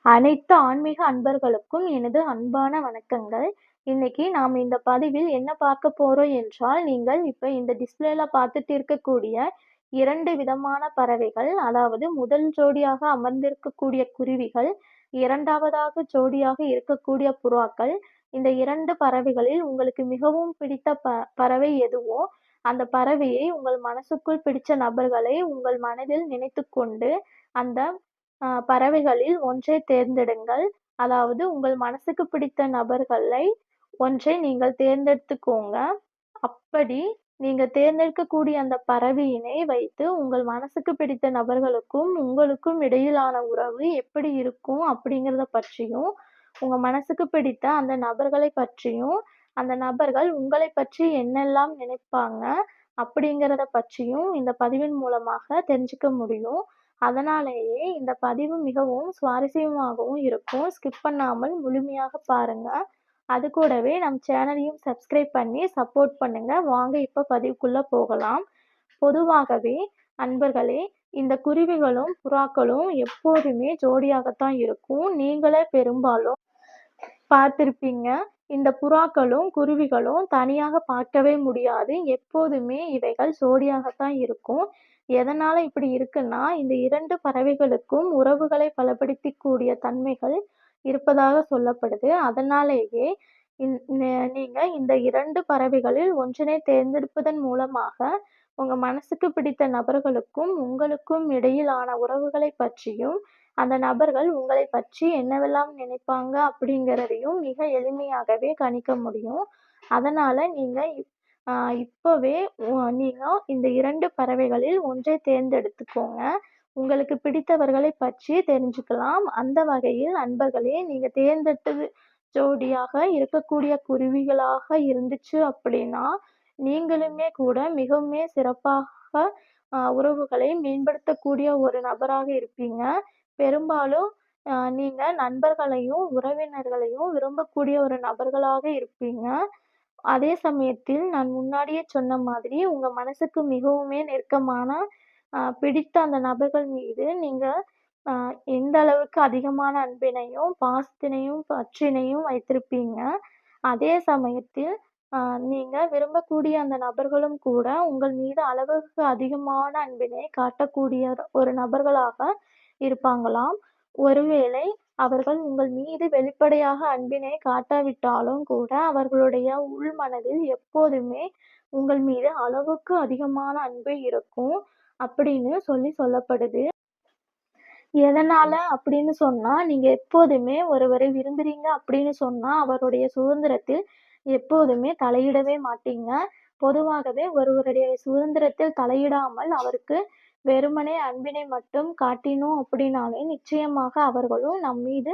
அனைத்து ஆன்மீக அன்பர்களுக்கும் எனது அன்பான வணக்கங்கள். இன்னைக்கு நாம் இந்த பதிவில் என்ன பார்க்க போறோம் என்றால், நீங்கள் இப்ப இந்த டிஸ்ப்ளேல பார்த்துட்டு இருக்கக்கூடிய 2 விதமான பறவைகள், அதாவது முதல் ஜோடியாக அமர்ந்திருக்கக்கூடிய குருவிகள், 2வதாக ஜோடியாக இருக்கக்கூடிய புறாக்கள். இந்த 2 பறவைகளில் உங்களுக்கு மிகவும் பிடித்த பறவை எதுவோ, அந்த பறவையை உங்கள் மனசுக்குள் பிடிச்ச நபர்களை உங்கள் மனதில் நினைத்துக்கொண்டு, அந்த பறவைகளில் ஒன்றைத் தேர்ந்தெடுங்கள். அதாவது உங்கள் மனசுக்கு பிடித்த நபர்களை ஒன்றை நீங்கள் தேர்ந்தெடுத்துக்கோங்க. அப்படி நீங்க தேர்ந்தெடுக்கக்கூடிய அந்த பறவையினை வைத்து உங்கள் மனசுக்கு பிடித்த நபர்களுக்கும் உங்களுக்கும் இடையிலான உறவு எப்படி இருக்கும் அப்படிங்கிறத பற்றியும், உங்க மனசுக்கு பிடித்த அந்த நபர்களைப் பற்றியும், அந்த நபர்கள் உங்களைப் பற்றி என்னெல்லாம் நினைப்பாங்க அப்படிங்கிறத பற்றியும் இந்த பதிவின் மூலமாக தெரிஞ்சுக்க முடியும். அதனாலேயே இந்த பதிவு மிகவும் சுவாரஸ்யமாகவும் இருக்கும். ஸ்கிப் பண்ணாமல் முழுமையாக பாருங்க. அது கூடவே நம் சேனலையும் சப்ஸ்கிரைப் பண்ணி சப்போர்ட் பண்ணுங்க. வாங்க இப்ப பதிவுக்குள்ள போகலாம். பொதுவாகவே அன்பர்களே, இந்த குருவிகளும் புறாக்களும் எப்போதுமே ஜோடியாகத்தான் இருக்கும். நீங்களே பெரும்பாலும் பார்த்திருப்பீங்க. இந்த புறாக்களும் குருவிகளும் தனியாக பார்க்கவே முடியாது. எப்போதுமே இவைகள் ஜோடியாகத்தான் இருக்கும். எதனால இப்படி இருக்குன்னா, இந்த 2 பறவைகளுக்கும் உறவுகளை பலப்படுத்திக்கூடிய தன்மைகள் இருப்பதாக சொல்லப்படுது. அதனாலேயே நீங்க இந்த 2 பறவைகளில் ஒன்றினை தேர்ந்தெடுப்பதன் மூலமாக, உங்க மனசுக்கு பிடித்த நபர்களுக்கும் உங்களுக்கும் இடையிலான உறவுகளைப் பற்றியும், அந்த நபர்கள் உங்களைப் பற்றி என்னவெல்லாம் நினைப்பாங்க அப்படிங்கிறதையும் மிக எளிமையாகவே கணிக்க முடியும். அதனால நீங்க இப்பவே நீங்க இந்த 2 பறவைகளில் ஒன்றைத் தேர்ந்தெடுத்துக்கோங்க. உங்களுக்கு பிடித்தவர்களைப் பற்றி தெரிஞ்சுக்கலாம். அந்த வகையில் அன்பர்களே, நீங்க தேர்ந்தெடுத்தது ஜோடியாக இருக்கக்கூடிய குருவிகளாக இருந்துச்சு அப்படின்னா, நீங்களுமே கூட மிகவுமே சிறப்பாக உறவுகளை மேம்படுத்தக்கூடிய ஒரு நபராக இருப்பீங்க. பெரும்பாலும் நீங்க நண்பர்களையும், உறவினர்களையும் விரும்பக்கூடிய ஒரு நபர்களாக இருப்பீங்க. அதே சமயத்தில் நான் முன்னாடியே சொன்ன மாதிரி உங்க மனசுக்கு மிகவுமே நெருக்கமான பிடித்த அந்த நபர்கள் மீது நீங்க எந்த அளவுக்கு அதிகமான அன்பினையும், பாசத்தினையும், பற்றினையும் வைத்திருப்பீங்க. அதே சமயத்தில் நீங்க விரும்பக்கூடிய அந்த நபர்களும் கூட உங்கள் மீது அளவுக்கு அதிகமான அன்பினை காட்டக்கூடிய ஒரு நபர்களாக இருப்பாங்களாம். ஒருவேளை அவர்கள் உங்கள் மீது வெளிப்படையாக அன்பினை காட்டாவிட்டாலும் கூட, அவர்களுடைய உள்மனதில் எப்போதுமே உங்கள் மீது அளவுக்கு அதிகமான அன்பு இருக்கும் அப்படின்னு சொல்லப்படுது. எதனால அப்படின்னு சொன்னா, நீங்க எப்போதுமே ஒருவரை விரும்புறீங்க அப்படின்னு சொன்னா, அவருடைய சுதந்திரத்தில் எப்போதுமே தலையிடவே மாட்டீங்க. பொதுவாகவே ஒருவருடைய சுதந்திரத்தில் தலையிடாமல் அவருக்கு வெறுமனே அன்பினை மட்டும் காட்டினோம் அப்படின்னாலே, நிச்சயமாக அவர்களும் நம் மீது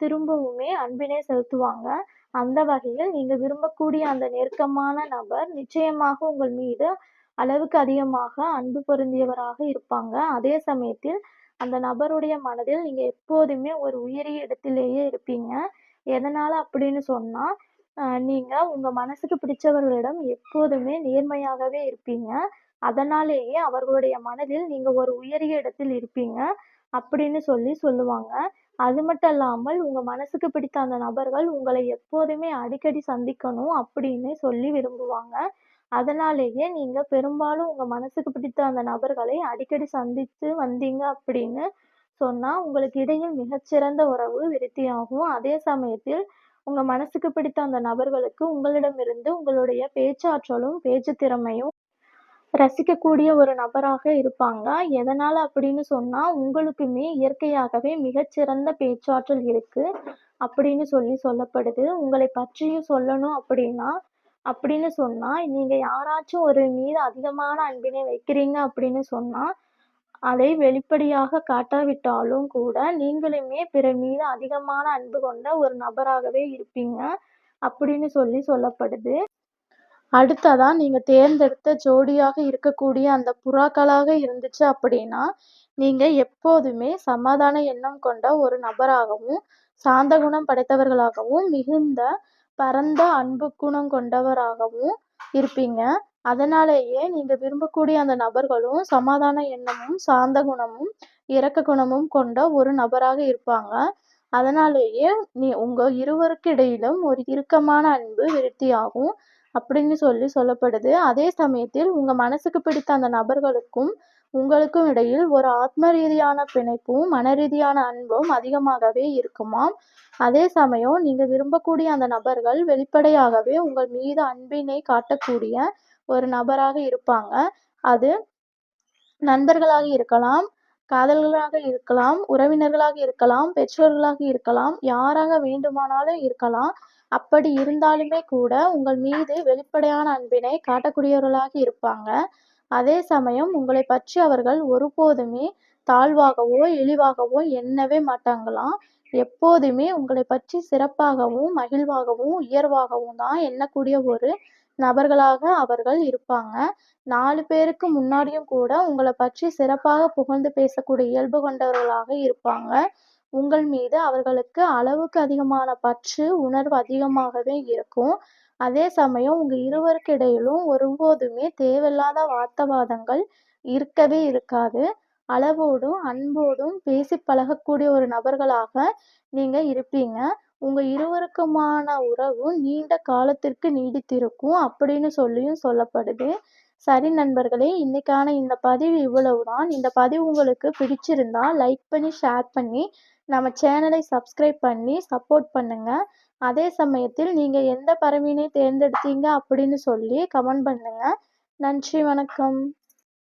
திரும்பவுமே அன்பினை செலுத்துவாங்க. அந்த வகையில் நீங்க விரும்பக்கூடிய அந்த நெருக்கமான நபர் நிச்சயமாக உங்கள் மீது அளவுக்கு அதிகமாக அன்பு பொருந்தியவராக இருப்பாங்க. அதே சமயத்தில் அந்த நபருடைய மனதில் நீங்க எப்போதுமே ஒரு உயரிய இடத்திலேயே இருப்பீங்க. எதனால அப்படின்னு சொன்னா, நீங்க உங்க மனசுக்கு பிடிச்சவர்களிடம் எப்போதுமே நேர்மையாகவே இருப்பீங்க. அதனாலேயே அவர்களுடைய மனதில் நீங்க ஒரு உயரிய இடத்தில் இருப்பீங்க அப்படின்னு சொல்லுவாங்க. அது மட்டும் இல்லாமல் உங்க மனசுக்கு பிடித்த அந்த நபர்கள் உங்களை எப்போதுமே அடிக்கடி சந்திக்கணும் அப்படின்னு சொல்லி விரும்புவாங்க. அதனாலேயே நீங்க பெரும்பாலும் உங்க மனசுக்கு பிடித்த அந்த நபர்களை அடிக்கடி சந்தித்து வந்தீங்க அப்படின்னு சொன்னா, உங்களுக்கு இடையில் மிகச்சிறந்த உறவு விருத்தியாகும். அதே சமயத்தில் உங்க மனசுக்கு பிடித்த அந்த நபர்களுக்கு உங்களிடமிருந்து உங்களுடைய பேச்சாற்றலும், பேச்சு திறமையும் ரசிக்கக்கூடிய ஒரு நபராக இருப்பாங்க. எதனால அப்படின்னு சொன்னா, உங்களுக்குமே இயற்கையாகவே மிகச்சிறந்த பேச்சாற்றல் இருக்கு அப்படின்னு சொல்லப்படுது. உங்களைப் பற்றியும் சொல்லணும் அப்படின்னு சொன்னா, நீங்க யாராச்சும் ஒரு மீது அதிகமான அன்பினை வைக்கிறீங்க அப்படின்னு சொன்னா, அதை வெளிப்படையாக காட்டாவிட்டாலும் கூட, நீங்களுமே பிறர் மீது அதிகமான அன்பு கொண்ட ஒரு நபராகவே இருப்பீங்க அப்படின்னு சொல்லப்படுது. அடுத்ததா நீங்க தேர்ந்தெடுத்த ஜோடியாக இருக்கக்கூடிய அந்த புறாக்களாக இருந்துச்சு அப்படின்னா, நீங்க எப்போதுமே சமாதான எண்ணம் கொண்ட ஒரு நபராகவும், சாந்த குணம் படைத்தவர்களாகவும், மிகுந்த பரந்த அன்பு குணம் கொண்டவராகவும் இருப்பீங்க. அதனாலேயே நீங்க விரும்பக்கூடிய அந்த நபர்களும் சமாதான எண்ணமும், சாந்த குணமும், இரக்க குணமும் கொண்ட ஒரு நபராக இருப்பாங்க. அதனாலேயே உங்க இருவருக்கு இடையிலும் ஒரு இறுக்கமான அன்பு விருத்தியாகும் அப்படின்னு சொல்லப்படுது. அதே சமயத்தில் உங்க மனசுக்கு பிடித்த அந்த நபர்களுக்கும் உங்களுக்கும் இடையில் ஒரு ஆத்ம ரீதியான பிணைப்பும், மனரீதியான அன்பும் அதிகமாகவே இருக்குமாம். அதே சமயம் நீங்க விரும்பக்கூடிய அந்த நபர்கள் வெளிப்படையாகவே உங்கள் மீது அன்பினை காட்டக்கூடிய ஒரு நபராக இருப்பாங்க. அது நண்பர்களாக இருக்கலாம், காதலர்களாக இருக்கலாம், உறவினர்களாக இருக்கலாம், பெற்றோர்களாக இருக்கலாம், யாராக வேண்டுமானாலும் இருக்கலாம். அப்படி இருந்தாலுமே கூட உங்கள் மீது வெளிப்படையான அன்பினை காட்டக்கூடியவர்களாக இருப்பாங்க. அதே சமயம் உங்களைப் பற்றி அவர்கள் ஒருபோதுமே தாழ்வாகவோ, இழிவாகவோ எண்ணவே மாட்டாங்களாம். எப்போதுமே உங்களைப் பற்றி சிறப்பாகவும், மகிழ்வாகவும், உயர்வாகவும் தான் எண்ணக்கூடிய ஒரு நபர்களாக அவர்கள் இருப்பாங்க. 4 பேருக்கு முன்னாடியும் கூட உங்களப் பற்றி சிறப்பாக புகழ்ந்து பேசக்கூடிய இயல்பு கொண்டவர்களாக இருப்பாங்க. உங்கள் மீது அவர்களுக்கு அளவுக்கு அதிகமான பற்று, உணர்வு அதிகமாகவே இருக்கும். அதே சமயம் உங்க இருவருக்கு இடையிலும் ஒருபோதுமே தேவையில்லாத வார்த்தவாதங்கள் இருக்கவே இருக்காது. அளவோடும், அன்போடும் பேசிப் பழகக்கூடிய ஒரு நபர்களாக நீங்க இருப்பீங்க. உங்க இருவருக்குமான உறவு நீண்ட காலத்திற்கு நீடித்திருக்கும் அப்படின்னு சொல்லப்படுது. சரி நண்பர்களே, இன்னைக்கான இந்த பதிவு இவ்வளவுதான். இந்த பதிவு உங்களுக்கு பிடிச்சிருந்தா லைக் பண்ணி, ஷேர் பண்ணி, நம்ம சேனலை சப்ஸ்கிரைப் பண்ணி சப்போர்ட் பண்ணுங்க. அதே சமயத்தில் நீங்க எந்த பறவையினை தேர்ந்தெடுத்தீங்க அப்படின்னு சொல்லி கமெண்ட் பண்ணுங்க. நன்றி, வணக்கம்.